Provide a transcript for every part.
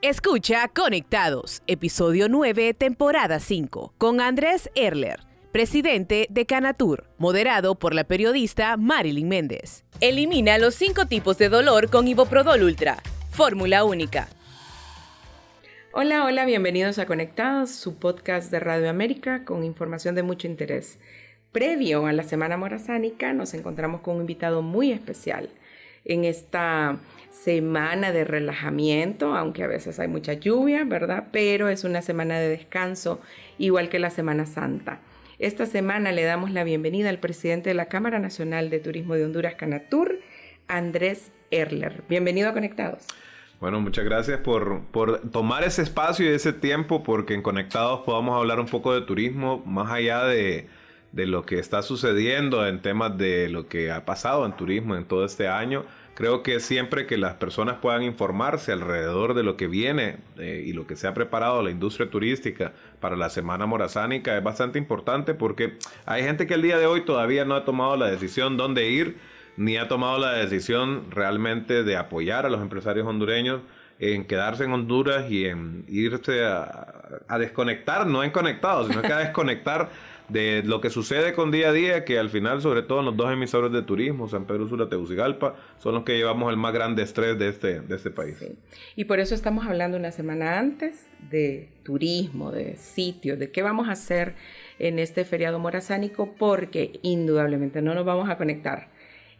Escucha Conectados, episodio 9, temporada 5, con Andrés Erler, presidente de Canatur, moderado por la periodista Marilyn Méndez. Elimina los 5 tipos de dolor con Iboprodol Ultra, fórmula única. Hola, bienvenidos a Conectados, su podcast de Radio América con información de mucho interés. Previo a la Semana Morazánica nos encontramos con un invitado muy especial en esta semana de relajamiento, aunque a veces hay mucha lluvia, ¿verdad? Pero es una semana de descanso, igual que la Semana Santa. Esta semana le damos la bienvenida al presidente de la Cámara Nacional de Turismo de Honduras, Canatur, Andrés Erler. Bienvenido a Conectados. Bueno, muchas gracias por tomar ese espacio y ese tiempo, porque en Conectados podamos hablar un poco de turismo, más allá de lo que está sucediendo en temas de lo que ha pasado en turismo en todo este año. Creo que siempre que las personas puedan informarse alrededor de lo que viene y lo que se ha preparado la industria turística para la Semana Morazánica es bastante importante, porque hay gente que el día de hoy todavía no ha tomado la decisión dónde ir, ni ha tomado la decisión realmente de apoyar a los empresarios hondureños en quedarse en Honduras y en irse a desconectar, no en conectados, sino que a desconectar de lo que sucede con día a día, que al final, sobre todo en los 2 emisores de turismo, San Pedro Sula, Tegucigalpa, son los que llevamos el más grande estrés de este país. Sí. Y por eso estamos hablando una semana antes de turismo, de sitios, de qué vamos a hacer en este feriado morazánico, porque indudablemente no nos vamos a conectar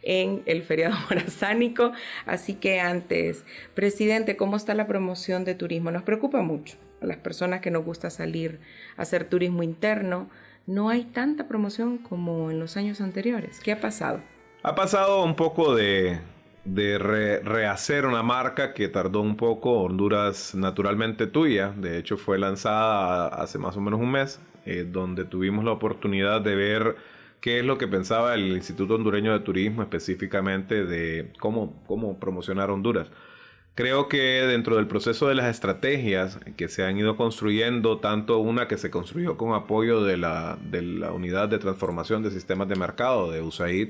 en el feriado morazánico. Así que antes, presidente, ¿cómo está la promoción de turismo? Nos preocupa mucho a las personas que nos gusta salir a hacer turismo interno. No hay tanta promoción como en los años anteriores. ¿Qué ha pasado? Ha pasado un poco de rehacer una marca que tardó un poco. Honduras Naturalmente Tuya, de hecho fue lanzada hace más o menos un mes, donde tuvimos la oportunidad de ver qué es lo que pensaba el Instituto Hondureño de Turismo específicamente de cómo promocionar Honduras. Creo que dentro del proceso de las estrategias que se han ido construyendo, tanto una que se construyó con apoyo de la Unidad de Transformación de Sistemas de Mercado de USAID,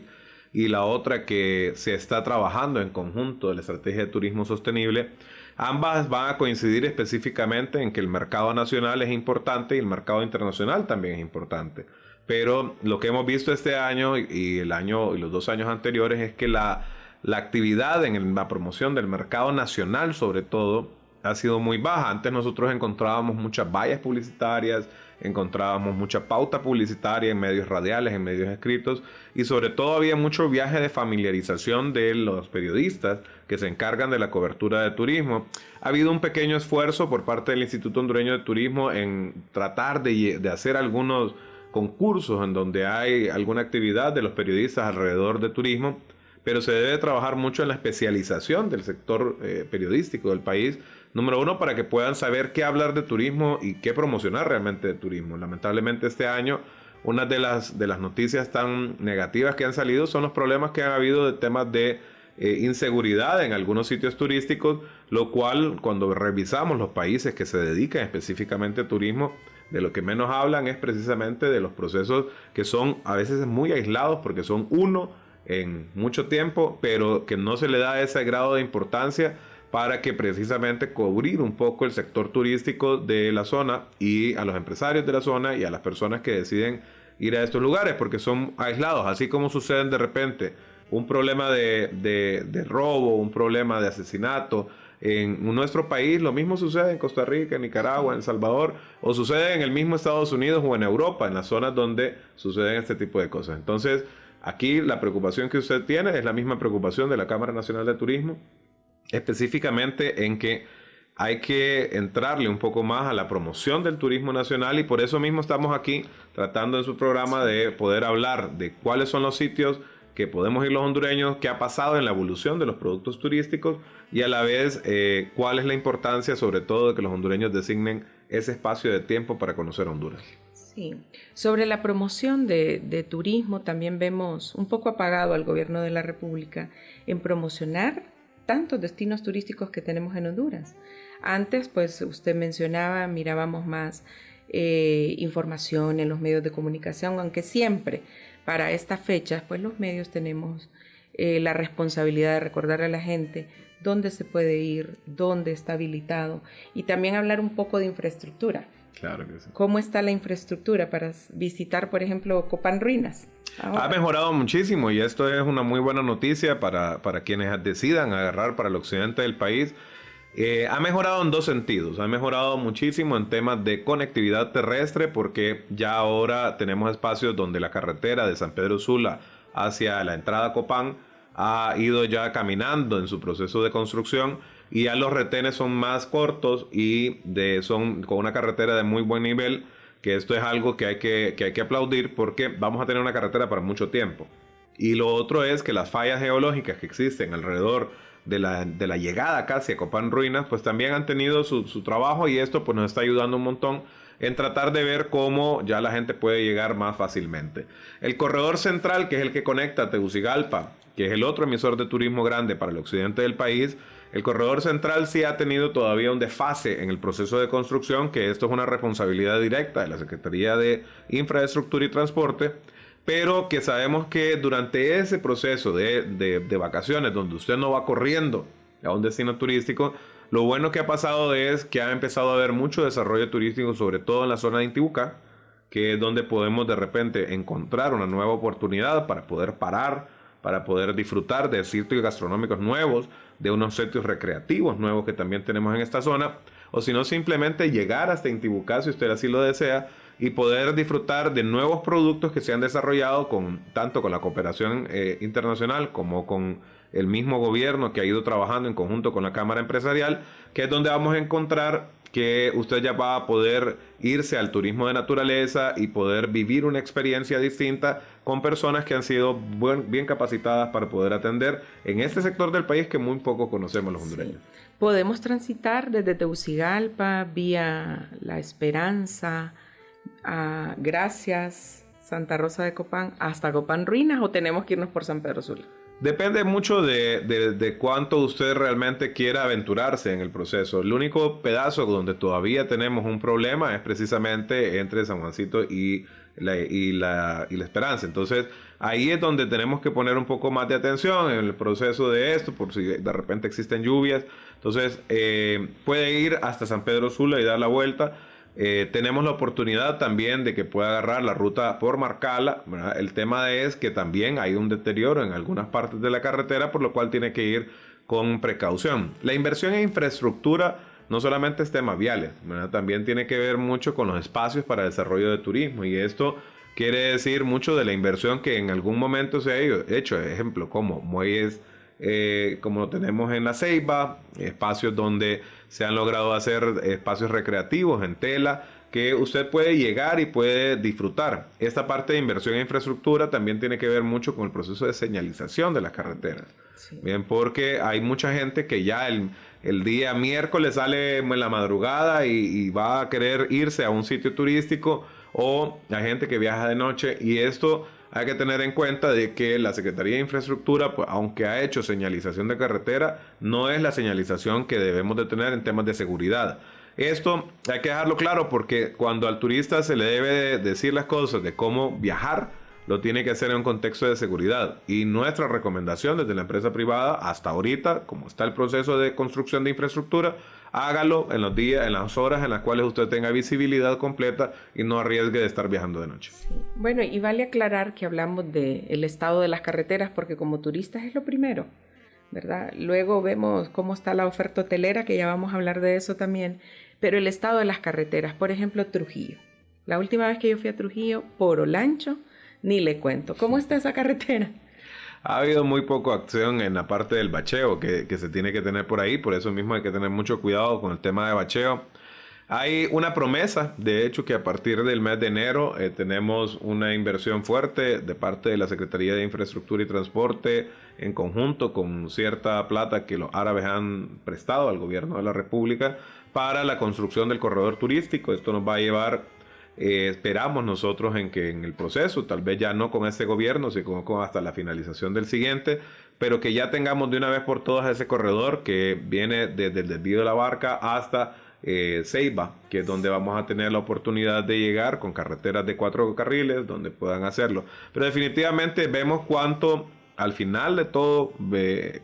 y la otra que se está trabajando en conjunto de la Estrategia de Turismo Sostenible, ambas van a coincidir específicamente en que el mercado nacional es importante y el mercado internacional también es importante. Pero lo que hemos visto este año y los 2 años anteriores es que la actividad en la promoción del mercado nacional, sobre todo, ha sido muy baja. Antes nosotros encontrábamos muchas vallas publicitarias, encontrábamos mucha pauta publicitaria en medios radiales, en medios escritos, y sobre todo había mucho viaje de familiarización de los periodistas que se encargan de la cobertura de turismo. Ha habido un pequeño esfuerzo por parte del Instituto Hondureño de Turismo en tratar de hacer algunos concursos en donde hay alguna actividad de los periodistas alrededor de turismo, pero se debe trabajar mucho en la especialización del sector periodístico del país, número 1, para que puedan saber qué hablar de turismo y qué promocionar realmente de turismo. Lamentablemente este año, una de las noticias tan negativas que han salido son los problemas que han habido de temas de inseguridad en algunos sitios turísticos, lo cual, cuando revisamos los países que se dedican específicamente a turismo, de lo que menos hablan es precisamente de los procesos que son a veces muy aislados, porque son uno en mucho tiempo, pero que no se le da ese grado de importancia para que precisamente cubrir un poco el sector turístico de la zona y a los empresarios de la zona y a las personas que deciden ir a estos lugares, porque son aislados, así como suceden de repente un problema de robo, un problema de asesinato en nuestro país. Lo mismo sucede en Costa Rica, en Nicaragua, en El Salvador, o sucede en el mismo Estados Unidos o en Europa, en las zonas donde suceden este tipo de cosas. Entonces, aquí la preocupación que usted tiene es la misma preocupación de la Cámara Nacional de Turismo, específicamente en que hay que entrarle un poco más a la promoción del turismo nacional, y por eso mismo estamos aquí tratando en su programa de poder hablar de cuáles son los sitios que podemos ir los hondureños, qué ha pasado en la evolución de los productos turísticos y a la vez cuál es la importancia sobre todo de que los hondureños designen ese espacio de tiempo para conocer Honduras. Sí, sobre la promoción de turismo también vemos un poco apagado al gobierno de la República en promocionar tantos destinos turísticos que tenemos en Honduras. Antes, pues usted mencionaba, mirábamos más información en los medios de comunicación, aunque siempre para estas fechas, pues los medios tenemos la responsabilidad de recordar a la gente dónde se puede ir, dónde está habilitado y también hablar un poco de infraestructura. Claro que sí. ¿Cómo está la infraestructura para visitar, por ejemplo, Copán Ruinas? Ha mejorado muchísimo y esto es una muy buena noticia para quienes decidan agarrar para el occidente del país. Ha mejorado en dos sentidos. Ha mejorado muchísimo en temas de conectividad terrestre porque ya ahora tenemos espacios donde la carretera de San Pedro Sula hacia la entrada a Copán ha ido ya caminando en su proceso de construcción y ya los retenes son más cortos y son con una carretera de muy buen nivel, que esto es algo que hay que aplaudir porque vamos a tener una carretera para mucho tiempo. Y lo otro es que las fallas geológicas que existen alrededor de la llegada casi a Copán Ruinas, pues también han tenido su trabajo y esto pues nos está ayudando un montón en tratar de ver cómo ya la gente puede llegar más fácilmente. El corredor central, que es el que conecta Tegucigalpa, que es el otro emisor de turismo grande para el occidente del país, el corredor central sí ha tenido todavía un desfase en el proceso de construcción, que esto es una responsabilidad directa de la Secretaría de Infraestructura y Transporte, pero que sabemos que durante ese proceso de vacaciones, donde usted no va corriendo a un destino turístico, lo bueno que ha pasado es que ha empezado a haber mucho desarrollo turístico, sobre todo en la zona de Intibucá, que es donde podemos de repente encontrar una nueva oportunidad para poder parar, para poder disfrutar de sitios gastronómicos nuevos, de unos sitios recreativos nuevos que también tenemos en esta zona, o si no simplemente llegar hasta Intibucá si usted así lo desea y poder disfrutar de nuevos productos que se han desarrollado tanto con la cooperación internacional como con el mismo gobierno que ha ido trabajando en conjunto con la Cámara Empresarial, que es donde vamos a encontrar que usted ya va a poder irse al turismo de naturaleza y poder vivir una experiencia distinta con personas que han sido bien capacitadas para poder atender en este sector del país que muy poco conocemos los hondureños. Sí. Podemos transitar desde Tegucigalpa, vía La Esperanza, a Gracias, Santa Rosa de Copán, hasta Copán Ruinas, o tenemos que irnos por San Pedro Sula. Depende mucho de cuánto usted realmente quiera aventurarse en el proceso. El único pedazo donde todavía tenemos un problema es precisamente entre San Juancito y la Esperanza. Entonces, ahí es donde tenemos que poner un poco más de atención en el proceso de esto, por si de repente existen lluvias. Entonces, puede ir hasta San Pedro Sula y dar la vuelta. Tenemos la oportunidad también de que pueda agarrar la ruta por Marcala, ¿verdad? El tema es que también hay un deterioro en algunas partes de la carretera, por lo cual tiene que ir con precaución. La inversión en infraestructura no solamente es temas viales, ¿verdad? También tiene que ver mucho con los espacios para desarrollo de turismo, y esto quiere decir mucho de la inversión que en algún momento se ha hecho, ejemplo como muelles, como lo tenemos en La Ceiba, espacios donde se han logrado hacer espacios recreativos en tela, que usted puede llegar y puede disfrutar. Esta parte de inversión en infraestructura también tiene que ver mucho con el proceso de señalización de las carreteras. Sí. Bien, porque hay mucha gente que ya el día miércoles sale en la madrugada y va a querer irse a un sitio turístico, o hay gente que viaja de noche, y esto hay que tener en cuenta de que la Secretaría de Infraestructura, pues, aunque ha hecho señalización de carretera, no es la señalización que debemos de tener en temas de seguridad. Esto hay que dejarlo claro, porque cuando al turista se le debe decir las cosas de cómo viajar, lo tiene que hacer en un contexto de seguridad. Y nuestra recomendación desde la empresa privada hasta ahorita, como está el proceso de construcción de infraestructura, hágalo en los días, en las horas en las cuales usted tenga visibilidad completa y no arriesgue de estar viajando de noche. Sí. Bueno, y vale aclarar que hablamos del estado de las carreteras, porque como turistas es lo primero, ¿verdad? Luego vemos cómo está la oferta hotelera, que ya vamos a hablar de eso también, pero el estado de las carreteras, por ejemplo, Trujillo. La última vez que yo fui a Trujillo, por Olancho, ni le cuento. ¿Cómo está esa carretera? Ha habido muy poca acción en la parte del bacheo que se tiene que tener por ahí, por eso mismo hay que tener mucho cuidado con el tema de bacheo. Hay una promesa, de hecho, que a partir del mes de enero tenemos una inversión fuerte de parte de la Secretaría de Infraestructura y Transporte, en conjunto con cierta plata que los árabes han prestado al gobierno de la República para la construcción del corredor turístico. Esto nos va a llevar, esperamos nosotros, en que en el proceso, tal vez ya no con este gobierno, sino con hasta la finalización del siguiente, pero que ya tengamos de una vez por todas ese corredor que viene desde el desvío de la Barca hasta Ceiba, que es donde vamos a tener la oportunidad de llegar con carreteras de 4 carriles donde puedan hacerlo. Pero definitivamente vemos cuánto al final de todo,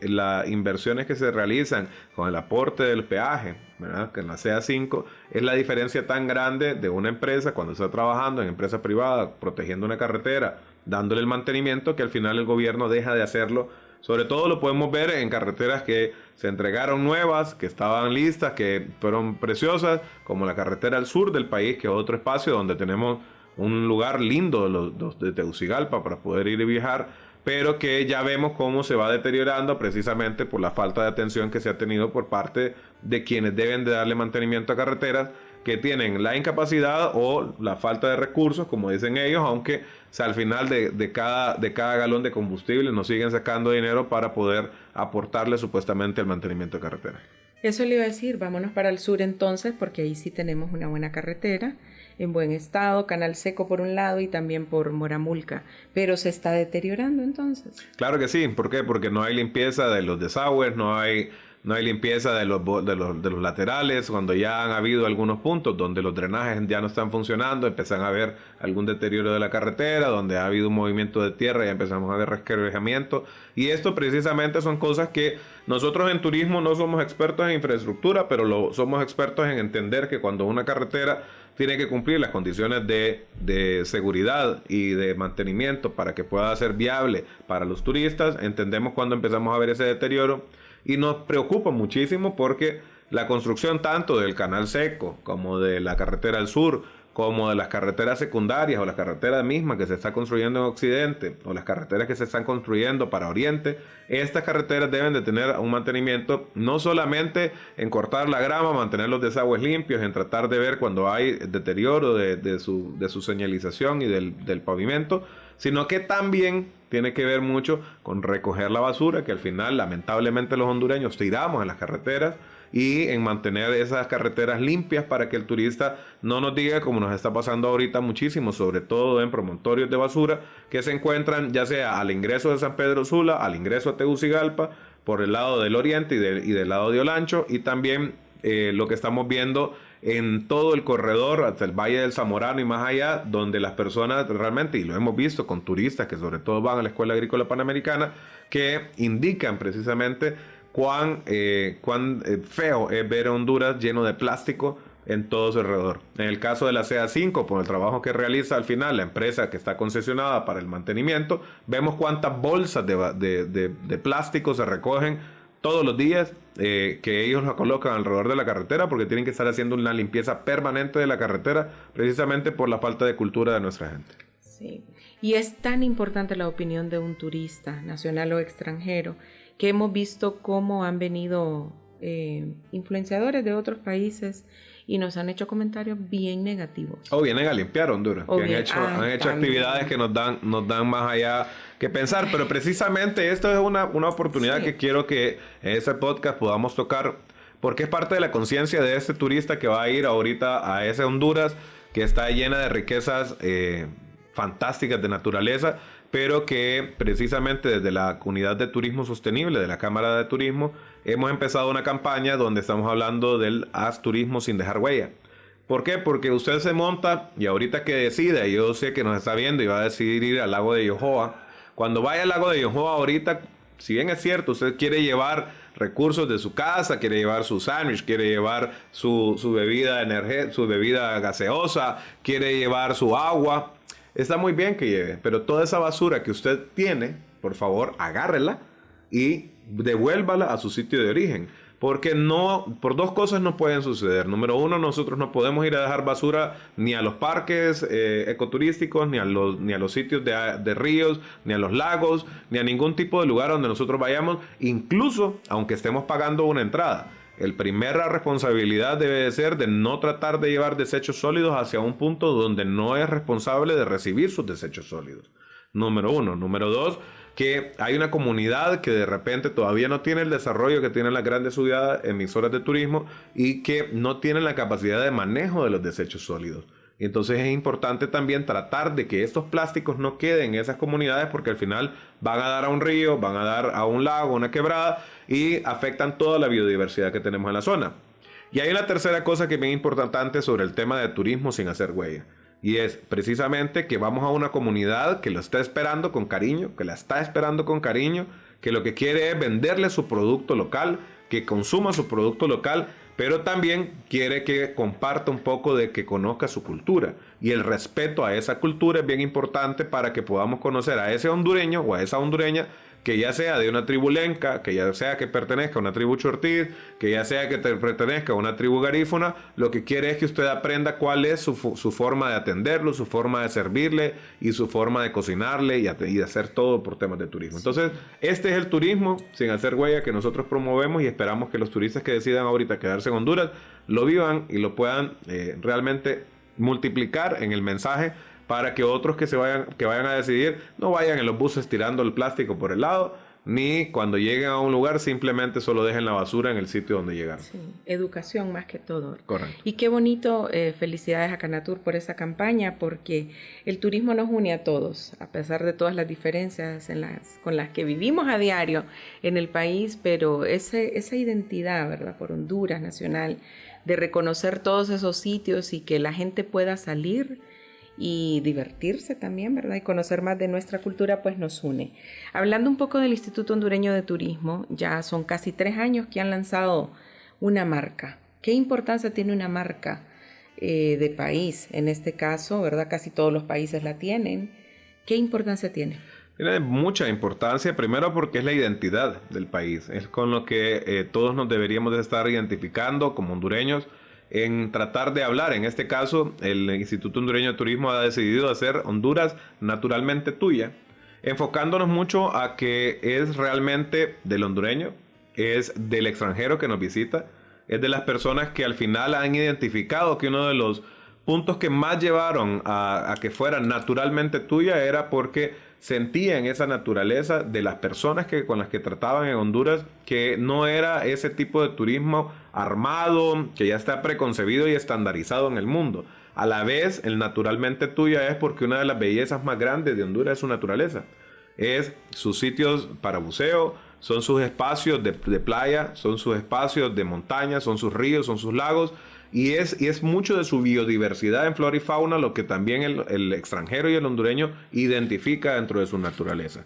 las inversiones que se realizan con el aporte del peaje, ¿verdad?, que en la CA5 es la diferencia tan grande de una empresa cuando está trabajando en empresa privada, protegiendo una carretera, dándole el mantenimiento, que al final el gobierno deja de hacerlo. Sobre todo lo podemos ver en carreteras que se entregaron nuevas, que estaban listas, que fueron preciosas, como la carretera al sur del país, que es otro espacio donde tenemos un lugar lindo de Tegucigalpa para poder ir y viajar, pero que ya vemos cómo se va deteriorando precisamente por la falta de atención que se ha tenido por parte de quienes deben de darle mantenimiento a carreteras, que tienen la incapacidad o la falta de recursos, como dicen ellos, aunque al final de cada galón de combustible nos siguen sacando dinero para poder aportarle supuestamente el mantenimiento de carretera. Eso le iba a decir, vámonos para el sur entonces, porque ahí sí tenemos una buena carretera, en buen estado, Canal Seco por un lado y también por Moramulca, pero se está deteriorando entonces. Claro que sí, ¿por qué? Porque no hay limpieza de los desagües, no hay limpieza de los laterales, cuando ya han habido algunos puntos donde los drenajes ya no están funcionando, empiezan a haber algún deterioro de la carretera, donde ha habido un movimiento de tierra y empezamos a ver resquebrajamiento. Y esto precisamente son cosas que nosotros en turismo no somos expertos en infraestructura, pero somos expertos en entender que cuando una carretera tiene que cumplir las condiciones de seguridad y de mantenimiento para que pueda ser viable para los turistas, entendemos cuando empezamos a ver ese deterioro. Y nos preocupa muchísimo porque la construcción tanto del Canal Seco como de la carretera al sur, como de las carreteras secundarias o las carreteras mismas que se está construyendo en Occidente o las carreteras que se están construyendo para Oriente, estas carreteras deben de tener un mantenimiento no solamente en cortar la grama, mantener los desagües limpios, en tratar de ver cuando hay deterioro de su señalización y del pavimento, sino que también tiene que ver mucho con recoger la basura, que al final lamentablemente los hondureños tiramos en las carreteras, y en mantener esas carreteras limpias para que el turista no nos diga, como nos está pasando ahorita muchísimo, sobre todo en promontorios de basura que se encuentran ya sea al ingreso de San Pedro Sula, al ingreso a Tegucigalpa, por el lado del oriente y del lado de Olancho, y también lo que estamos viendo en todo el corredor hasta el Valle del Zamorano y más allá, donde las personas realmente, y lo hemos visto con turistas que sobre todo van a la Escuela Agrícola Panamericana, que indican precisamente cuán feo es ver a Honduras lleno de plástico en todo su alrededor. En el caso de la CA5, por el trabajo que realiza al final la empresa que está concesionada para el mantenimiento, vemos cuántas bolsas de plástico se recogen todos los días, que ellos la colocan alrededor de la carretera porque tienen que estar haciendo una limpieza permanente de la carretera precisamente por la falta de cultura de nuestra gente. Sí, y es tan importante la opinión de un turista, nacional o extranjero, que hemos visto cómo han venido influenciadores de otros países y nos han hecho comentarios bien negativos. O vienen a limpiar Honduras, que han hecho actividades que nos dan más allá que pensar, pero precisamente esto es una oportunidad que quiero que en este podcast podamos tocar, porque es parte de la conciencia de este turista que va a ir ahorita a ese Honduras que está llena de riquezas fantásticas de naturaleza, pero que precisamente desde la Unidad de Turismo Sostenible de la Cámara de Turismo hemos empezado una campaña donde estamos hablando del haz turismo sin dejar huella. ¿Por qué? Porque usted se monta y ahorita que decida, yo sé que nos está viendo y va a decidir ir al lago de Yohoa. Cuando vaya al lago de Yohoa ahorita, si bien es cierto, usted quiere llevar recursos de su casa, quiere llevar su sándwich, quiere llevar su bebida su bebida gaseosa, quiere llevar su agua, está muy bien que lleve, pero toda esa basura que usted tiene, por favor, agárrela y devuélvala a su sitio de origen. Porque por dos cosas no pueden suceder. Número uno, nosotros no podemos ir a dejar basura ni a los parques ecoturísticos, ni a los sitios de ríos, ni a los lagos, ni a ningún tipo de lugar donde nosotros vayamos, incluso aunque estemos pagando una entrada. La primera responsabilidad debe de ser de no tratar de llevar desechos sólidos hacia un punto donde no es responsable de recibir sus desechos sólidos. Número uno. Número dos, que hay una comunidad que de repente todavía no tiene el desarrollo que tienen las grandes ciudades emisoras de turismo y que no tienen la capacidad de manejo de los desechos sólidos. Y entonces es importante también tratar de que estos plásticos no queden en esas comunidades porque al final van a dar a un río, van a dar a un lago, una quebrada y afectan toda la biodiversidad que tenemos en la zona. Y hay una tercera cosa que es bien importante sobre el tema de turismo sin hacer huella. Y es precisamente que vamos a una comunidad que lo está esperando con cariño, que la está esperando con cariño, que lo que quiere es venderle su producto local, que consuma su producto local, pero también quiere que comparta un poco de que conozca su cultura. Y el respeto a esa cultura es bien importante para que podamos conocer a ese hondureño o a esa hondureña, que ya sea de una tribu lenca, que ya sea que pertenezca a una tribu chortiz, que ya sea que pertenezca a una tribu garífuna. Lo que quiere es que usted aprenda cuál es su forma de atenderlo, su forma de servirle y su forma de cocinarle y de hacer todo por temas de turismo. Entonces, este es el turismo sin hacer huella que nosotros promovemos, y esperamos que los turistas que decidan ahorita quedarse en Honduras lo vivan y lo puedan realmente multiplicar en el mensaje, para que otros que vayan a decidir no vayan en los buses tirando el plástico por el lado, ni cuando lleguen a un lugar simplemente solo dejen la basura en el sitio donde llegaron. Sí, educación más que todo. Correcto. Y qué bonito, felicidades a Canatur por esa campaña, porque el turismo nos une a todos, a pesar de todas las diferencias con las que vivimos a diario en el país, pero esa identidad, ¿verdad?, por Honduras nacional, de reconocer todos esos sitios y que la gente pueda salir y divertirse también, ¿verdad?, y conocer más de nuestra cultura, pues nos une. Hablando un poco del Instituto Hondureño de Turismo, ya son casi 3 años que han lanzado una marca. ¿Qué importancia tiene una marca de país? En este caso, ¿verdad?, casi todos los países la tienen. ¿Qué importancia tiene? Tiene mucha importancia, primero porque es la identidad del país, es con lo que todos nos deberíamos de estar identificando como hondureños, en tratar de hablar. En este caso, el Instituto Hondureño de Turismo ha decidido hacer Honduras naturalmente tuya, enfocándonos mucho a que es realmente del hondureño, es del extranjero que nos visita, es de las personas que al final han identificado que uno de los puntos que más llevaron a que fuera naturalmente tuya era porque sentían esa naturaleza de las personas con las que trataban en Honduras, que no era ese tipo de turismo armado, que ya está preconcebido y estandarizado en el mundo. A la vez, el naturalmente tuya es porque una de las bellezas más grandes de Honduras es su naturaleza. Es sus sitios para buceo, son sus espacios de playa, son sus espacios de montaña, son sus ríos, son sus lagos. Y es mucho de su biodiversidad en flora y fauna lo que también el extranjero y el hondureño identifica dentro de su naturaleza.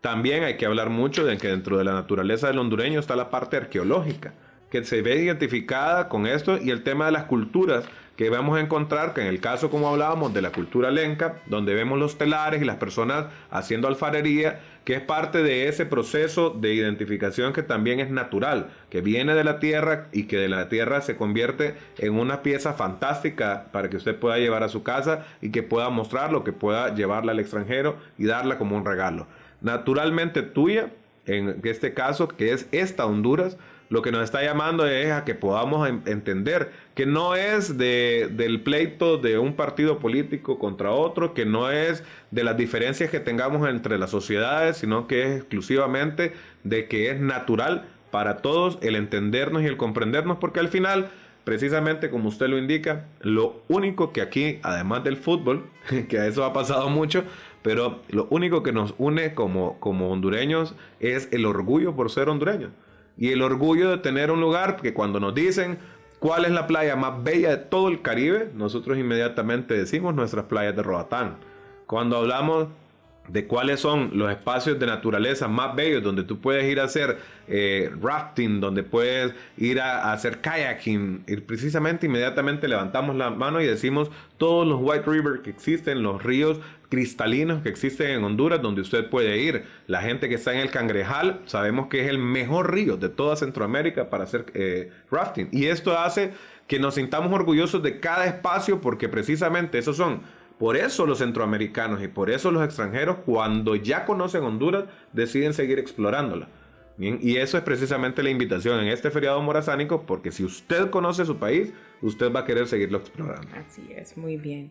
También hay que hablar mucho de que dentro de la naturaleza del hondureño está la parte arqueológica, que se ve identificada con esto, y el tema de las culturas que vamos a encontrar, que en el caso, como hablábamos, de la cultura lenca, donde vemos los telares y las personas haciendo alfarería, que es parte de ese proceso de identificación que también es natural, que viene de la tierra y que de la tierra se convierte en una pieza fantástica para que usted pueda llevar a su casa y que pueda mostrarlo, que pueda llevarla al extranjero y darla como un regalo. Naturalmente tuya, en este caso, que es esta Honduras, lo que nos está llamando es a que podamos entender que no es del pleito de un partido político contra otro, que no es de las diferencias que tengamos entre las sociedades, sino que es exclusivamente de que es natural para todos el entendernos y el comprendernos, porque al final, precisamente como usted lo indica, lo único que aquí, además del fútbol, que a eso ha pasado mucho, pero lo único que nos une como hondureños es el orgullo por ser hondureños. Y el orgullo de tener un lugar que cuando nos dicen cuál es la playa más bella de todo el Caribe, nosotros inmediatamente decimos nuestras playas de Roatán. Cuando hablamos de cuáles son los espacios de naturaleza más bellos donde tú puedes ir a hacer rafting, donde puedes ir a hacer kayaking, y precisamente inmediatamente levantamos la mano y decimos todos los White River que existen, los ríos cristalinos que existen en Honduras, donde usted puede ir. La gente que está en el Cangrejal, sabemos que es el mejor río de toda Centroamérica para hacer rafting, y esto hace que nos sintamos orgullosos de cada espacio, porque precisamente esos son. Por eso los centroamericanos y por eso los extranjeros, cuando ya conocen Honduras, deciden seguir explorándola. Bien, y eso es precisamente la invitación en este feriado morazánico, porque si usted conoce su país, usted va a querer seguirlo explorando. Así es, muy bien.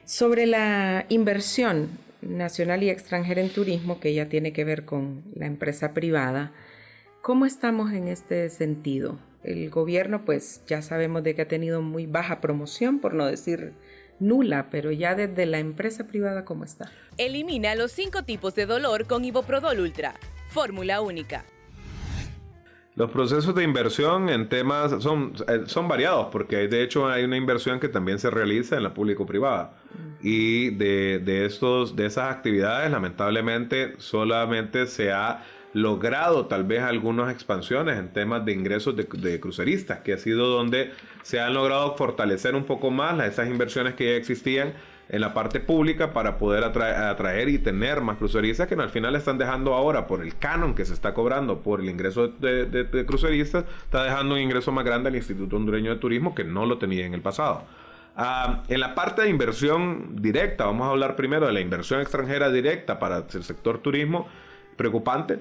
Sobre la inversión nacional y extranjera en turismo, que ya tiene que ver con la empresa privada, ¿cómo estamos en este sentido? El gobierno, pues ya sabemos de que ha tenido muy baja promoción, por no decir nula, pero ya desde la empresa privada, ¿cómo está? Elimina los 5 tipos de dolor con Iboprodol Ultra. Fórmula única. Los procesos de inversión en temas son variados, porque de hecho hay una inversión que también se realiza en la público-privada. Y de esas actividades, lamentablemente, solamente se ha logrado tal vez algunas expansiones en temas de ingresos de cruceristas, que ha sido donde se han logrado fortalecer un poco más esas inversiones que ya existían en la parte pública para poder atraer y tener más cruceristas, que al final están dejando ahora, por el canon que se está cobrando por el ingreso de cruceristas, está dejando un ingreso más grande al Instituto Hondureño de Turismo, que no lo tenía en el pasado. En la parte de inversión directa, vamos a hablar primero de la inversión extranjera directa para el sector turismo. Preocupante,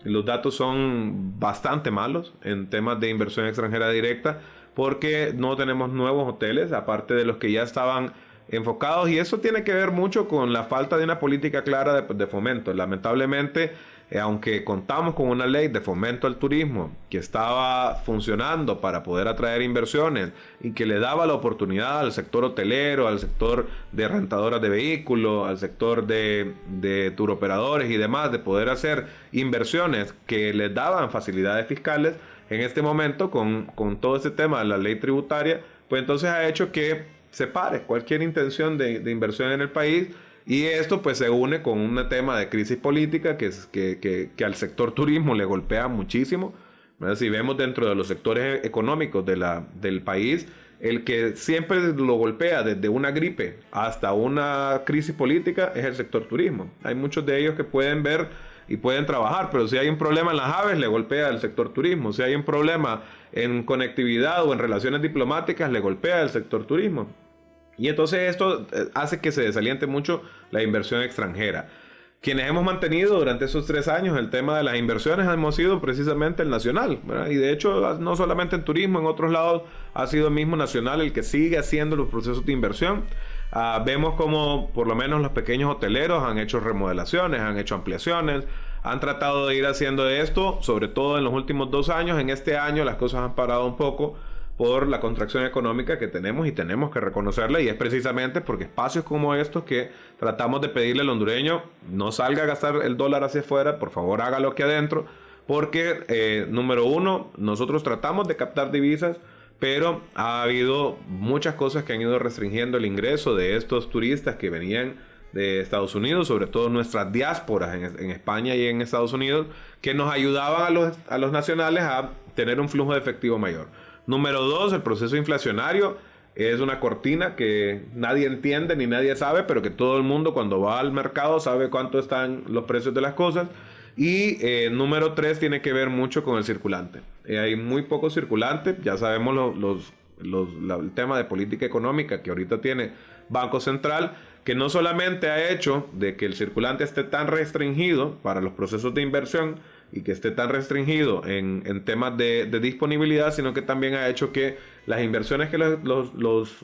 los datos son bastante malos en temas de inversión extranjera directa, porque no tenemos nuevos hoteles, aparte de los que ya estaban enfocados, y eso tiene que ver mucho con la falta de una política clara de fomento. Lamentablemente, aunque contamos con una ley de fomento al turismo que estaba funcionando para poder atraer inversiones y que le daba la oportunidad al sector hotelero, al sector de rentadoras de vehículos, al sector de turoperadores y demás, de poder hacer inversiones que les daban facilidades fiscales, en este momento con todo este tema de la ley tributaria, pues entonces ha hecho que se pare cualquier intención de inversión en el país, y esto pues se une con un tema de crisis política que al sector turismo le golpea muchísimo, ¿verdad? Si vemos dentro de los sectores económicos del país, el que siempre lo golpea desde una gripe hasta una crisis política es el sector turismo. Hay muchos de ellos que pueden ver y pueden trabajar, pero si hay un problema en las aves, le golpea al sector turismo. Si hay un problema en conectividad o en relaciones diplomáticas, le golpea al sector turismo. Y entonces esto hace que se desaliente mucho la inversión extranjera. Quienes hemos mantenido durante esos 3 años el tema de las inversiones hemos sido precisamente el nacional, ¿verdad? Y de hecho, no solamente en turismo, en otros lados ha sido el mismo nacional el que sigue haciendo los procesos de inversión. Vemos como por lo menos los pequeños hoteleros han hecho remodelaciones, han hecho ampliaciones, han tratado de ir haciendo esto, sobre todo en los últimos 2 años. En este año las cosas han parado un poco por la contracción económica que tenemos, y tenemos que reconocerla, y es precisamente porque espacios como estos que tratamos de pedirle al hondureño: no salga a gastar el dólar hacia afuera, por favor hágalo aquí adentro, porque número uno, nosotros tratamos de captar divisas, pero ha habido muchas cosas que han ido restringiendo el ingreso de estos turistas que venían de Estados Unidos, sobre todo nuestras diásporas en España y en Estados Unidos, que nos ayudaban a los nacionales a tener un flujo de efectivo mayor. Número 2, el proceso inflacionario es una cortina que nadie entiende ni nadie sabe, pero que todo el mundo cuando va al mercado sabe cuánto están los precios de las cosas. Y número 3 tiene que ver mucho con el circulante. Hay muy poco circulante, ya sabemos el tema de política económica que ahorita tiene Banco Central, que no solamente ha hecho de que el circulante esté tan restringido para los procesos de inversión y que esté tan restringido en temas de disponibilidad, sino que también ha hecho que las inversiones que los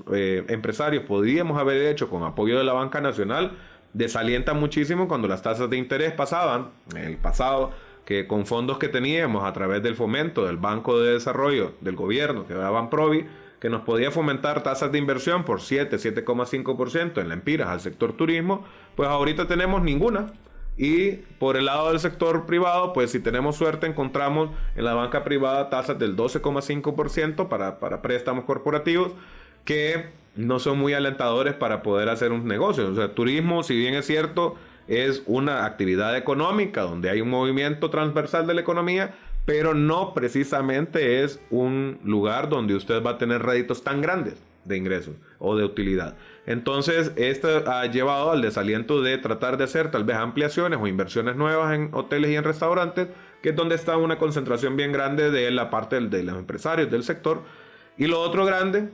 empresarios podríamos haber hecho con apoyo de la banca nacional desalientan muchísimo cuando las tasas de interés pasaban en el pasado, que con fondos que teníamos a través del fomento del Banco de Desarrollo del gobierno, que era Banprovi, que nos podía fomentar tasas de inversión por 7,5% en lempiras al sector turismo, pues ahorita tenemos ninguna. Y por el lado del sector privado, pues si tenemos suerte encontramos en la banca privada tasas del 12,5% para préstamos corporativos, que no son muy alentadores para poder hacer un negocio. O sea, turismo, si bien es cierto, es una actividad económica donde hay un movimiento transversal de la economía, pero no precisamente es un lugar donde usted va a tener réditos tan grandes de ingresos o de utilidad. Entonces, esto ha llevado al desaliento de tratar de hacer tal vez ampliaciones o inversiones nuevas en hoteles y en restaurantes, que es donde está una concentración bien grande de la parte de los empresarios del sector. Y lo otro grande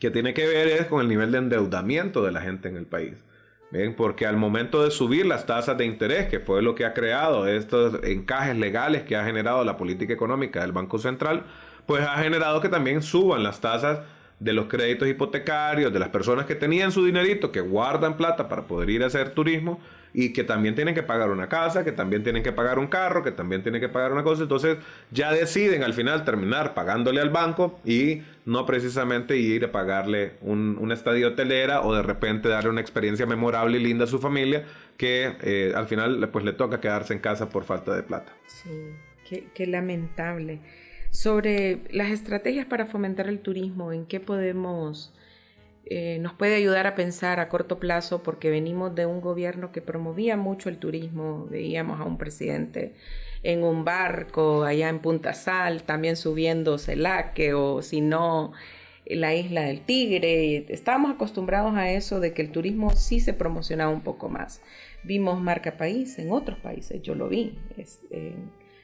que tiene que ver es con el nivel de endeudamiento de la gente en el país. Bien, porque al momento de subir las tasas de interés, que fue lo que ha creado estos encajes legales que ha generado la política económica del Banco Central, pues ha generado que también suban las tasas de los créditos hipotecarios, de las personas que tenían su dinerito, que guardan plata para poder ir a hacer turismo y que también tienen que pagar una casa, que también tienen que pagar un carro, que también tienen que pagar una cosa. Entonces ya deciden al final terminar pagándole al banco y no precisamente ir a pagarle una estadía hotelera o de repente darle una experiencia memorable y linda a su familia, que al final pues le toca quedarse en casa por falta de plata. Sí. Qué lamentable. Sobre las estrategias para fomentar el turismo, ¿en qué nos puede ayudar a pensar a corto plazo? Porque venimos de un gobierno que promovía mucho el turismo. Veíamos a un presidente en un barco allá en Punta Sal, también subiendo Celaque o si no la Isla del Tigre. Estábamos acostumbrados a eso de que el turismo sí se promocionaba un poco más. Vimos marca país en otros países, yo lo vi,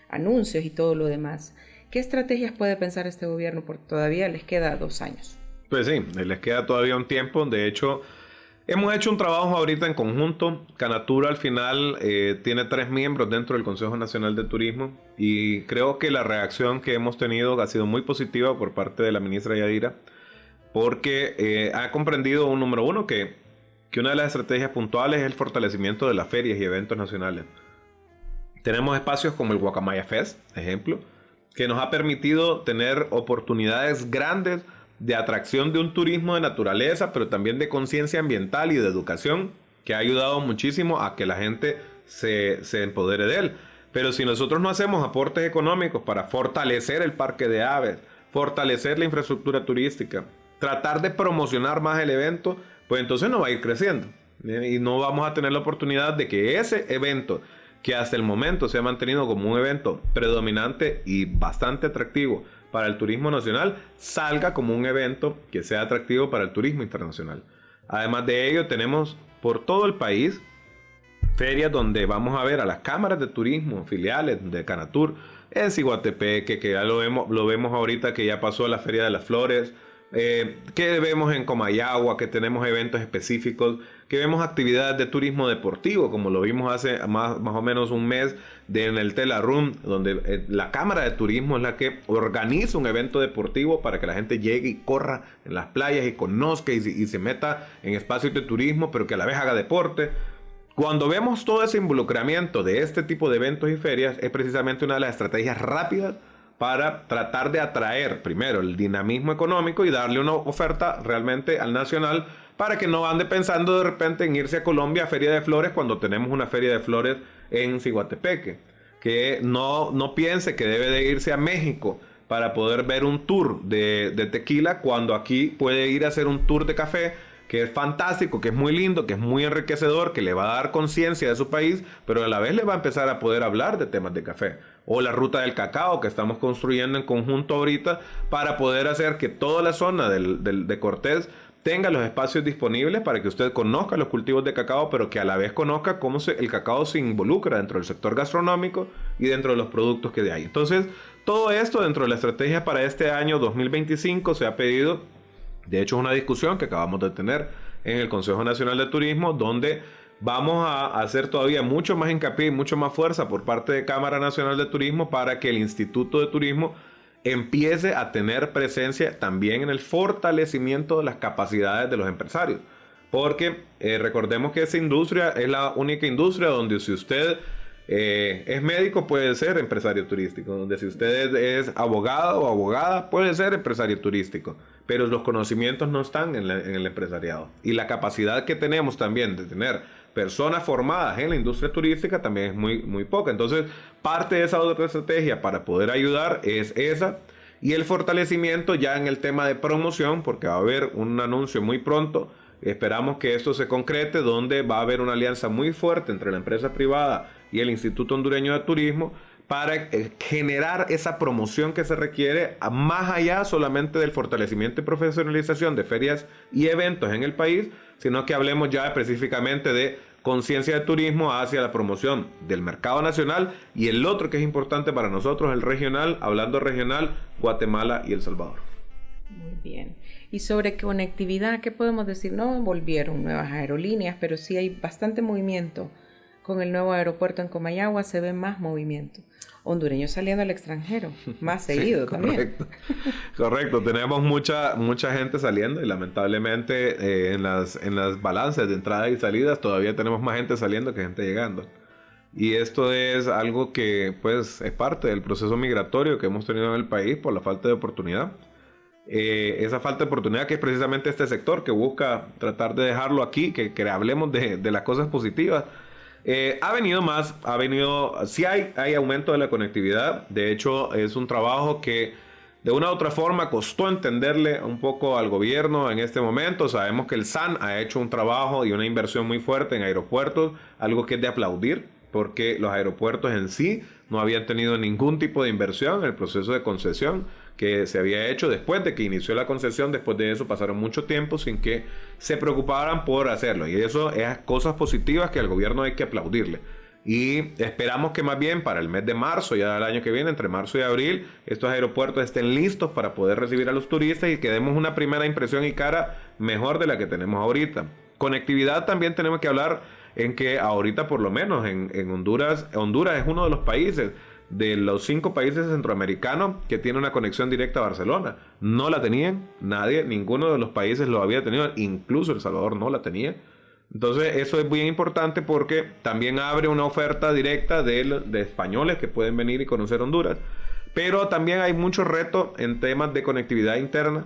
anuncios y todo lo demás. ¿Qué estrategias puede pensar este gobierno? Porque todavía les queda 2 años. Pues sí, les queda todavía un tiempo. De hecho, hemos hecho un trabajo ahorita en conjunto. Canatur al final tiene 3 miembros dentro del Consejo Nacional de Turismo y creo que la reacción que hemos tenido ha sido muy positiva por parte de la ministra Yadira, porque ha comprendido, número uno, que una de las estrategias puntuales es el fortalecimiento de las ferias y eventos nacionales. Tenemos espacios como el Guacamaya Fest, ejemplo, que nos ha permitido tener oportunidades grandes de atracción de un turismo de naturaleza, pero también de conciencia ambiental y de educación, que ha ayudado muchísimo a que la gente se empodere de él. Pero si nosotros no hacemos aportes económicos para fortalecer el parque de aves, fortalecer la infraestructura turística, tratar de promocionar más el evento, pues entonces no va a ir creciendo. Y no vamos a tener la oportunidad de que ese evento, que hasta el momento se ha mantenido como un evento predominante y bastante atractivo para el turismo nacional, salga como un evento que sea atractivo para el turismo internacional. Además de ello, tenemos por todo el país ferias donde vamos a ver a las cámaras de turismo, filiales de Canatur, en Ciguatepeque, que ya lo vemos ahorita que ya pasó la Feria de las Flores, que vemos en Comayagua, que tenemos eventos específicos, que vemos actividades de turismo deportivo, como lo vimos hace más o menos un mes en el Tela Room, donde la Cámara de Turismo es la que organiza un evento deportivo para que la gente llegue y corra en las playas y conozca y se meta en espacios de turismo, pero que a la vez haga deporte. Cuando vemos todo ese involucramiento de este tipo de eventos y ferias, es precisamente una de las estrategias rápidas para tratar de atraer primero el dinamismo económico y darle una oferta realmente al nacional, para que no ande pensando de repente en irse a Colombia a Feria de Flores cuando tenemos una Feria de Flores en Ciguatepeque. Que no piense que debe de irse a México para poder ver un tour de tequila, cuando aquí puede ir a hacer un tour de café, que es fantástico, que es muy lindo, que es muy enriquecedor, que le va a dar conciencia de su país, pero a la vez le va a empezar a poder hablar de temas de café. O la ruta del cacao que estamos construyendo en conjunto ahorita para poder hacer que toda la zona de Cortés tenga los espacios disponibles para que usted conozca los cultivos de cacao, pero que a la vez conozca cómo el cacao se involucra dentro del sector gastronómico y dentro de los productos que hay. Entonces, todo esto dentro de la estrategia para este año 2025 se ha pedido. De hecho, es una discusión que acabamos de tener en el Consejo Nacional de Turismo, donde vamos a hacer todavía mucho más hincapié y mucho más fuerza por parte de Cámara Nacional de Turismo para que el Instituto de Turismo empiece a tener presencia también en el fortalecimiento de las capacidades de los empresarios. Porque recordemos que esa industria es la única industria donde si usted es médico puede ser empresario turístico, donde si usted es abogado o abogada puede ser empresario turístico, pero los conocimientos no están en el empresariado. Y la capacidad que tenemos también de tener personas formadas en la industria turística también es muy poca. Entonces, parte de esa otra estrategia para poder ayudar es esa, y el fortalecimiento ya en el tema de promoción, porque va a haber un anuncio muy pronto. Esperamos que esto se concrete, donde va a haber una alianza muy fuerte entre la empresa privada y el Instituto Hondureño de Turismo para generar esa promoción que se requiere, más allá solamente del fortalecimiento y profesionalización de ferias y eventos en el país, sino que hablemos ya específicamente de conciencia de turismo hacia la promoción del mercado nacional, y el otro que es importante para nosotros, el regional, hablando regional, Guatemala y El Salvador. Muy bien. Y sobre conectividad, ¿qué podemos decir? No volvieron nuevas aerolíneas, pero sí hay bastante movimiento. Con el nuevo aeropuerto en Comayagua se ve más movimiento. Hondureños saliendo al extranjero, más seguido también. Correcto, tenemos mucha gente saliendo, y lamentablemente en las balanzas de entradas y salidas todavía tenemos más gente saliendo que gente llegando. Y esto es algo que pues es parte del proceso migratorio que hemos tenido en el país por la falta de oportunidad. Esa falta de oportunidad que es precisamente este sector que busca tratar de dejarlo aquí, que hablemos de las cosas positivas. Sí hay aumento de la conectividad. De hecho, es un trabajo que de una u otra forma costó entenderle un poco al gobierno en este momento. Sabemos que el SAN ha hecho un trabajo y una inversión muy fuerte en aeropuertos, algo que es de aplaudir, porque los aeropuertos en sí no habían tenido ningún tipo de inversión en el proceso de concesión que se había hecho después de que inició la concesión. Después de eso pasaron mucho tiempo sin que se preocuparan por hacerlo, y eso es cosas positivas que al gobierno hay que aplaudirle. Y esperamos que más bien para el mes de marzo, ya del año que viene, entre marzo y abril, estos aeropuertos estén listos para poder recibir a los turistas y que demos una primera impresión y cara mejor de la que tenemos ahorita. Conectividad también tenemos que hablar en que ahorita por lo menos en Honduras es uno de los países, de los 5 países centroamericanos, que tiene una conexión directa a Barcelona. No la tenían nadie, ninguno de los países lo había tenido, incluso El Salvador no la tenía. Entonces eso es muy importante porque también abre una oferta directa de españoles que pueden venir y conocer Honduras. Pero también hay mucho reto en temas de conectividad interna,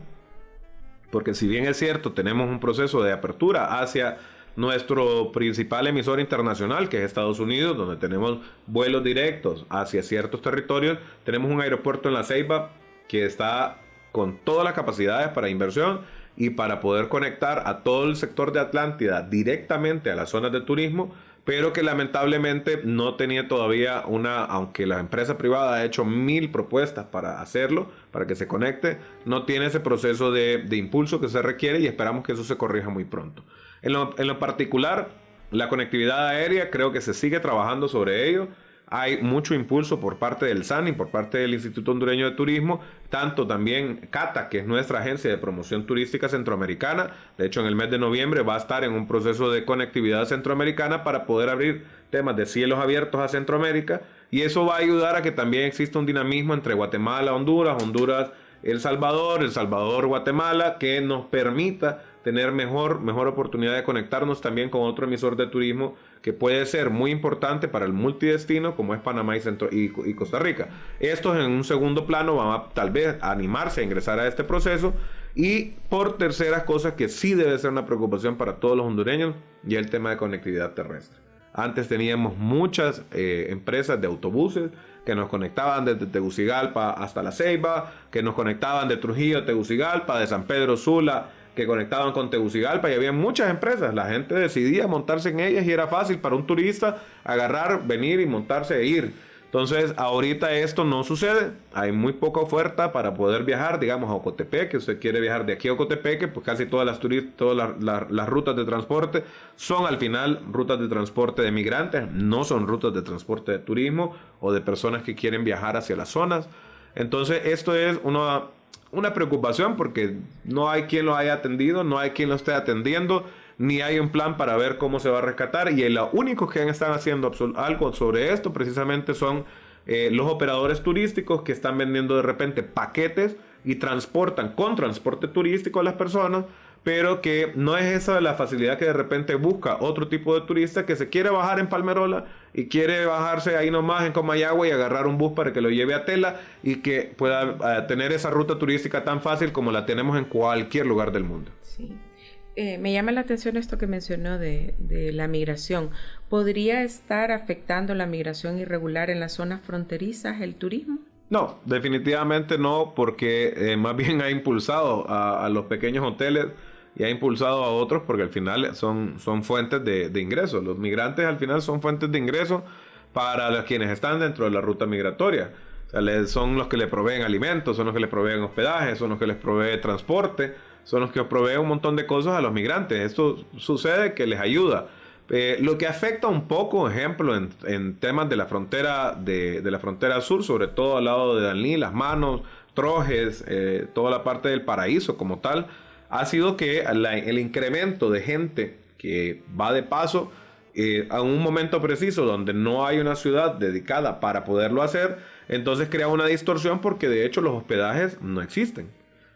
porque si bien es cierto, tenemos un proceso de apertura hacia nuestro principal emisor internacional, que es Estados Unidos, donde tenemos vuelos directos hacia ciertos territorios. Tenemos un aeropuerto en La Ceiba que está con todas las capacidades para inversión y para poder conectar a todo el sector de Atlántida directamente a las zonas de turismo, pero que lamentablemente no tenía todavía aunque la empresa privada ha hecho 1000 propuestas para hacerlo, para que se conecte, no tiene ese proceso de impulso que se requiere, y esperamos que eso se corrija muy pronto. En lo particular, la conectividad aérea, creo que se sigue trabajando sobre ello. Hay mucho impulso por parte del SAN y por parte del Instituto Hondureño de Turismo, tanto también CATA, que es nuestra agencia de promoción turística centroamericana. De hecho, en el mes de noviembre va a estar en un proceso de conectividad centroamericana para poder abrir temas de cielos abiertos a Centroamérica, y eso va a ayudar a que también exista un dinamismo entre Guatemala, Honduras, El Salvador, Guatemala, que nos permita tener mejor oportunidad de conectarnos también con otro emisor de turismo que puede ser muy importante para el multidestino, como es Panamá y Costa Rica. Estos en un segundo plano van a tal vez animarse a ingresar a este proceso. Y por terceras cosas que sí debe ser una preocupación para todos los hondureños, y el tema de conectividad terrestre. Antes teníamos muchas empresas de autobuses que nos conectaban desde Tegucigalpa hasta La Ceiba, que nos conectaban de Trujillo a Tegucigalpa, de San Pedro Sula, que conectaban con Tegucigalpa, y había muchas empresas. La gente decidía montarse en ellas y era fácil para un turista agarrar, venir y montarse e ir. Entonces, ahorita esto no sucede. Hay muy poca oferta para poder viajar, digamos, a Ocotepeque. Usted quiere viajar de aquí a Ocotepeque, pues casi todas las rutas de transporte son al final rutas de transporte de migrantes, no son rutas de transporte de turismo o de personas que quieren viajar hacia las zonas. Entonces, esto es una preocupación porque no hay quien lo haya atendido, no hay quien lo esté atendiendo, ni hay un plan para ver cómo se va a rescatar. Y los únicos que están haciendo algo sobre esto precisamente son los operadores turísticos, que están vendiendo de repente paquetes y transportan con transporte turístico a las personas, pero que no es esa la facilidad que de repente busca otro tipo de turista que se quiere bajar en Palmerola y quiere bajarse ahí nomás en Comayagua y agarrar un bus para que lo lleve a Tela, y que pueda tener esa ruta turística tan fácil como la tenemos en cualquier lugar del mundo. Sí. Me llama la atención esto que mencionó de la migración. ¿Podría estar afectando la migración irregular en las zonas fronterizas el turismo? No, definitivamente no, porque más bien ha impulsado a los pequeños hoteles y ha impulsado a otros, porque al final son fuentes de ingresos. Los migrantes al final son fuentes de ingresos para quienes están dentro de la ruta migratoria. O sea, son los que le proveen alimentos, son los que le proveen hospedaje, son los que les provee transporte, son los que proveen un montón de cosas a los migrantes. Esto sucede que les ayuda. Lo que afecta un poco, ejemplo, en temas de la frontera de la frontera sur, sobre todo al lado de Danlí, Las Manos, Trojes, toda la parte del Paraíso como tal, ha sido que el incremento de gente que va de paso a un momento preciso donde no hay una ciudad dedicada para poderlo hacer, entonces crea una distorsión, porque de hecho los hospedajes no existen.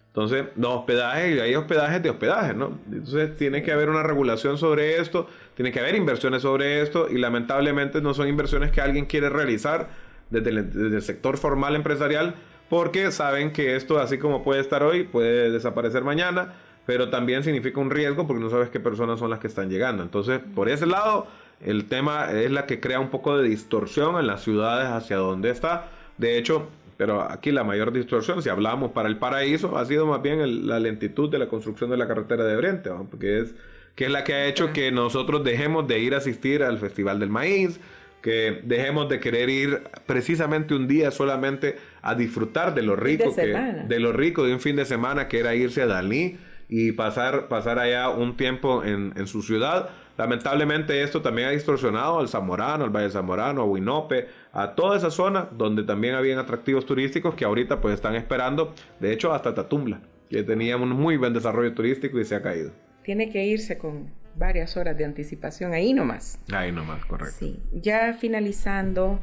Entonces, los hospedajes, y hay hospedajes de hospedaje, ¿no? Entonces, tiene que haber una regulación sobre esto, tiene que haber inversiones sobre esto, y lamentablemente no son inversiones que alguien quiere realizar desde el sector formal empresarial, porque saben que esto, así como puede estar hoy, puede desaparecer mañana, pero también significa un riesgo porque no sabes qué personas son las que están llegando. Entonces, por ese lado, el tema es la que crea un poco de distorsión en las ciudades hacia donde está. De hecho, pero aquí la mayor distorsión, si hablamos para el paraíso, ha sido más bien la lentitud de la construcción de la carretera de Oriente, ¿no? Porque es la que ha hecho que nosotros dejemos de ir a asistir al Festival del Maíz, que dejemos de querer ir precisamente un día solamente a disfrutar de lo rico, de un fin de semana, que era irse a Dalí y pasar allá un tiempo en su ciudad. Lamentablemente esto también ha distorsionado al Zamorano, al Valle Zamorano, a Huinope, a toda esa zona donde también habían atractivos turísticos que ahorita pues están esperando, de hecho hasta Tatumbla, que tenía un muy buen desarrollo turístico y se ha caído. Tiene que irse con varias horas de anticipación, ahí nomás. Ahí nomás, correcto. Sí. Ya finalizando,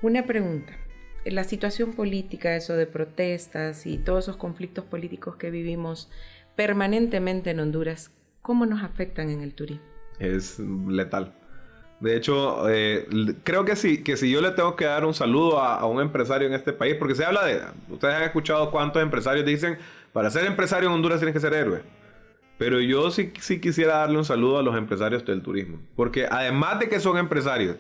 una pregunta. La situación política, eso de protestas y todos esos conflictos políticos que vivimos permanentemente en Honduras, ¿cómo nos afectan en el turismo? Es letal. De hecho, creo que si yo le tengo que dar un saludo a un empresario en este país, porque se habla de... Ustedes han escuchado cuántos empresarios dicen, para ser empresario en Honduras tienes que ser héroe. Pero yo sí quisiera darle un saludo a los empresarios del turismo. Porque además de que son empresarios,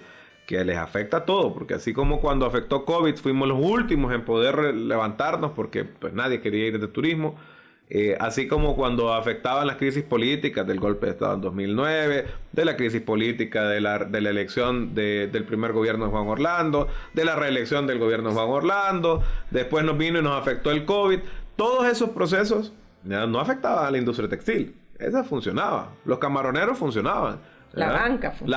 que les afecta todo, porque así como cuando afectó COVID, fuimos los últimos en poder levantarnos porque pues, nadie quería ir de turismo. Así como cuando afectaban las crisis políticas del golpe de Estado en 2009, de la crisis política de la elección del primer gobierno de Juan Orlando, de la reelección del gobierno de Juan Orlando, después nos vino y nos afectó el COVID. Todos esos procesos no afectaban a la industria textil. Esa funcionaba. Los camaroneros funcionaban. La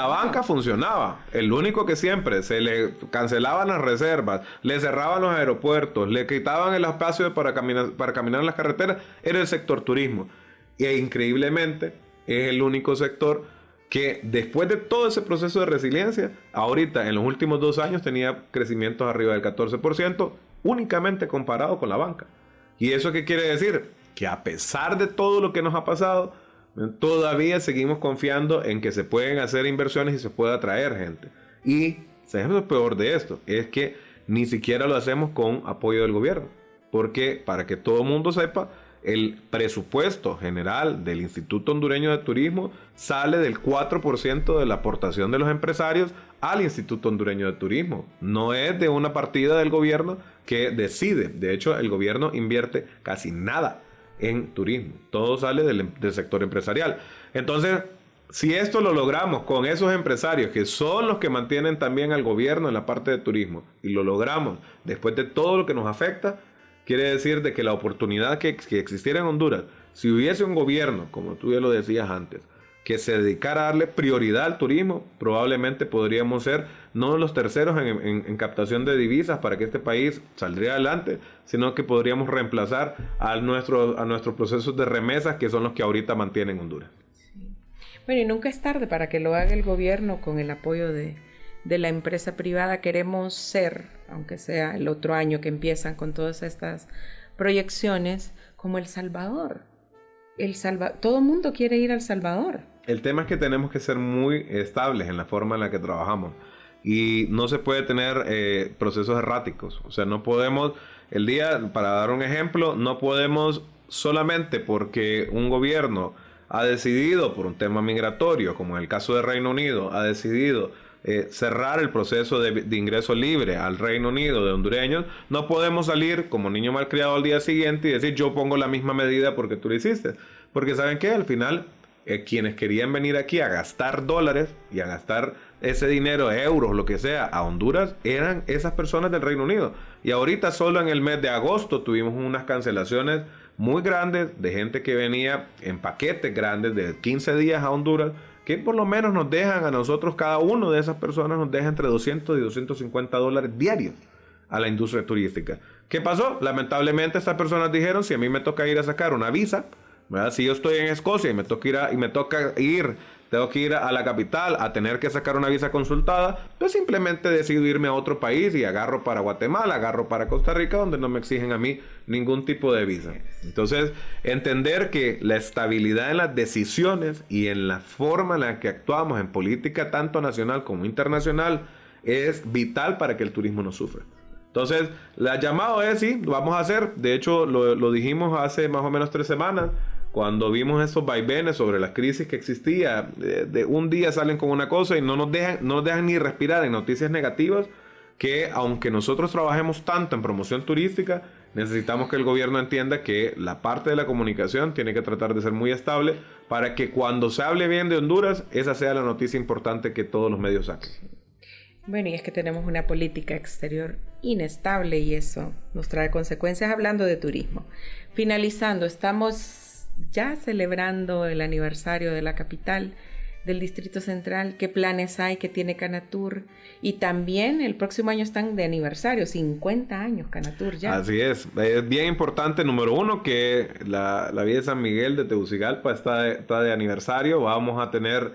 banca funcionaba. El único que siempre se le cancelaban las reservas, le cerraban los aeropuertos, le quitaban el espacio para caminar en las carreteras, era el sector turismo. Y increíblemente es el único sector que después de todo ese proceso de resiliencia, ahorita en los últimos 2 años tenía crecimientos arriba del 14%, únicamente comparado con la banca. ¿Y eso qué quiere decir? Que a pesar de todo lo que nos ha pasado, todavía seguimos confiando en que se pueden hacer inversiones y se puede atraer gente. Y ¿sabes lo peor de esto? Es que ni siquiera lo hacemos con apoyo del gobierno. Porque, para que todo el mundo sepa, el presupuesto general del Instituto Hondureño de Turismo sale del 4% de la aportación de los empresarios al Instituto Hondureño de Turismo. No es de una partida del gobierno que decide. De hecho, el gobierno invierte casi nada en turismo. Todo sale del sector empresarial. Entonces, si esto lo logramos con esos empresarios que son los que mantienen también al gobierno en la parte de turismo, y lo logramos después de todo lo que nos afecta, quiere decir de que la oportunidad que existiera en Honduras, si hubiese un gobierno, como tú ya lo decías antes, que se dedicara a darle prioridad al turismo, probablemente podríamos ser no los terceros en captación de divisas para que este país saldría adelante, sino que podríamos reemplazar a nuestros procesos de remesas, que son los que ahorita mantienen Honduras. Sí. Bueno, y nunca es tarde para que lo haga el gobierno con el apoyo de la empresa privada. Queremos ser, aunque sea el otro año que empiezan con todas estas proyecciones, como El Salvador. Todo el mundo quiere ir a El Salvador. El tema es que tenemos que ser muy estables en la forma en la que trabajamos. Y no se puede tener procesos erráticos. O sea, no podemos, para dar un ejemplo, no podemos solamente porque un gobierno ha decidido por un tema migratorio, como en el caso de Reino Unido, ha decidido cerrar el proceso de ingreso libre al Reino Unido de hondureños, no podemos salir como niño malcriado al día siguiente y decir yo pongo la misma medida porque tú lo hiciste. Porque ¿saben qué? Al final, quienes querían venir aquí a gastar dólares y a gastar ese dinero, euros, lo que sea, a Honduras, eran esas personas del Reino Unido. Y ahorita solo en el mes de agosto tuvimos unas cancelaciones muy grandes de gente que venía en paquetes grandes de 15 días a Honduras, que por lo menos nos dejan a nosotros, cada uno de esas personas nos deja entre 200 y 250 dólares diarios a la industria turística. ¿Qué pasó? Lamentablemente estas personas dijeron, si a mí me toca ir a sacar una visa, ¿verdad? Si yo estoy en Escocia y me tengo que ir a la capital a tener que sacar una visa consultada, pues simplemente decido irme a otro país y agarro para Guatemala, agarro para Costa Rica, donde no me exigen a mí ningún tipo de visa. Entonces, entender que la estabilidad en las decisiones y en la forma en la que actuamos en política tanto nacional como internacional es vital para que el turismo no sufra. Entonces, el llamado es, sí, lo vamos a hacer. De hecho, lo dijimos hace más o menos 3 semanas, cuando vimos esos vaivenes sobre las crisis que existía, de un día salen con una cosa y no nos dejan ni respirar en noticias negativas, que aunque nosotros trabajemos tanto en promoción turística, necesitamos que el gobierno entienda que la parte de la comunicación tiene que tratar de ser muy estable para que cuando se hable bien de Honduras, esa sea la noticia importante que todos los medios saquen. Bueno, y es que tenemos una política exterior inestable y eso nos trae consecuencias hablando de turismo. Finalizando, estamos ya celebrando el aniversario de la capital, del Distrito Central. ¿Qué planes hay que tiene Canatur? Y también el próximo año están de aniversario, 50 años Canatur ya. Así es bien importante, número uno, que la Villa de San Miguel de Tegucigalpa está de aniversario. Vamos a tener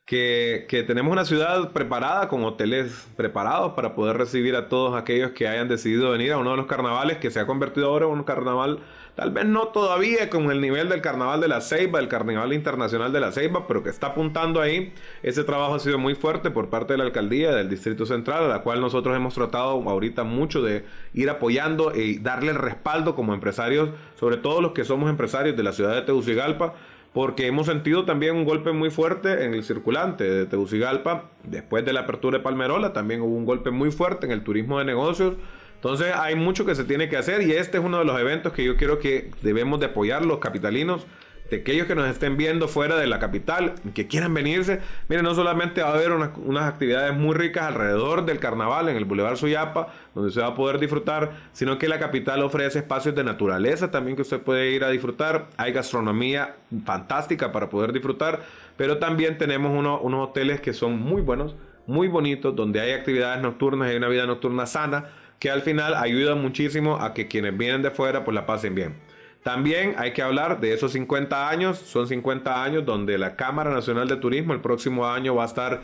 que tenemos una ciudad preparada, con hoteles preparados para poder recibir a todos aquellos que hayan decidido venir a uno de los carnavales que se ha convertido ahora en un carnaval, tal vez no todavía con el nivel del carnaval de la Ceiba, el carnaval internacional de la Ceiba, pero que está apuntando ahí. Ese trabajo ha sido muy fuerte por parte de la alcaldía del Distrito Central, a la cual nosotros hemos tratado ahorita mucho de ir apoyando y darle el respaldo como empresarios, sobre todo los que somos empresarios de la ciudad de Tegucigalpa, porque hemos sentido también un golpe muy fuerte en el circulante de Tegucigalpa. Después de la apertura de Palmerola también hubo un golpe muy fuerte en el turismo de negocios. Entonces hay mucho que se tiene que hacer y este es uno de los eventos que yo creo que debemos de apoyar los capitalinos, de aquellos que nos estén viendo fuera de la capital, que quieran venirse. Miren, no solamente va a haber unas actividades muy ricas alrededor del carnaval en el Boulevard Suyapa, donde se va a poder disfrutar, sino que la capital ofrece espacios de naturaleza también que usted puede ir a disfrutar. Hay gastronomía fantástica para poder disfrutar, pero también tenemos unos hoteles que son muy buenos, muy bonitos, donde hay actividades nocturnas, hay una vida nocturna sana, que al final ayuda muchísimo a que quienes vienen de fuera pues la pasen bien. También hay que hablar de esos 50 años, son 50 años donde la Cámara Nacional de Turismo el próximo año va a estar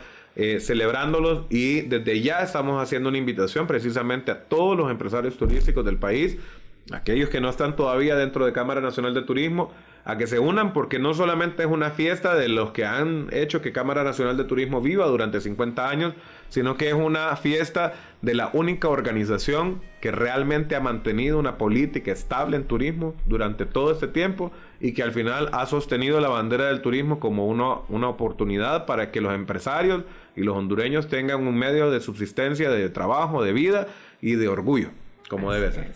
celebrándolos, y desde ya estamos haciendo una invitación precisamente a todos los empresarios turísticos del país, aquellos que no están todavía dentro de Cámara Nacional de Turismo, a que se unan, porque no solamente es una fiesta de los que han hecho que Cámara Nacional de Turismo viva durante 50 años, sino que es una fiesta de la única organización que realmente ha mantenido una política estable en turismo durante todo este tiempo y que al final ha sostenido la bandera del turismo como una oportunidad para que los empresarios y los hondureños tengan un medio de subsistencia, de trabajo, de vida y de orgullo, como debe ser.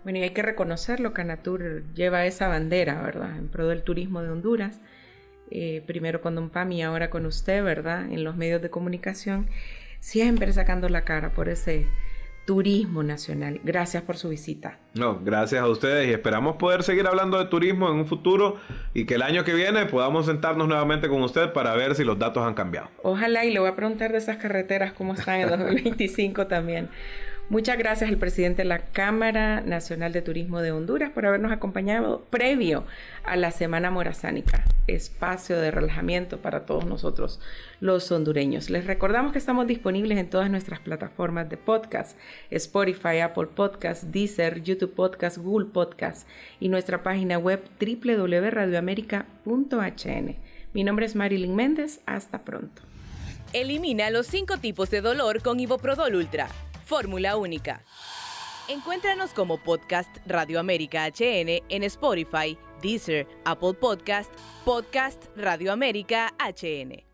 Bueno, y hay que reconocerlo, Canatur lleva esa bandera, ¿verdad?, en pro del turismo de Honduras, primero con Don Pami y ahora con usted, ¿verdad?, en los medios de comunicación, siempre sacando la cara por ese turismo nacional. Gracias por su visita. No, gracias a ustedes y esperamos poder seguir hablando de turismo en un futuro y que el año que viene podamos sentarnos nuevamente con usted para ver si los datos han cambiado. Ojalá, y le voy a preguntar de esas carreteras cómo están en 2025 también. Muchas gracias al presidente de la Cámara Nacional de Turismo de Honduras por habernos acompañado previo a la Semana Morazánica, espacio de relajamiento para todos nosotros los hondureños. Les recordamos que estamos disponibles en todas nuestras plataformas de podcast: Spotify, Apple Podcast, Deezer, YouTube Podcast, Google Podcast y nuestra página web www.radioamerica.hn. Mi nombre es Marilyn Méndez. Hasta pronto. Elimina los 5 tipos de dolor con Iboprodol Ultra. Fórmula única. Encuéntranos como Podcast Radio América HN en Spotify, Deezer, Apple Podcast, Podcast Radio América HN.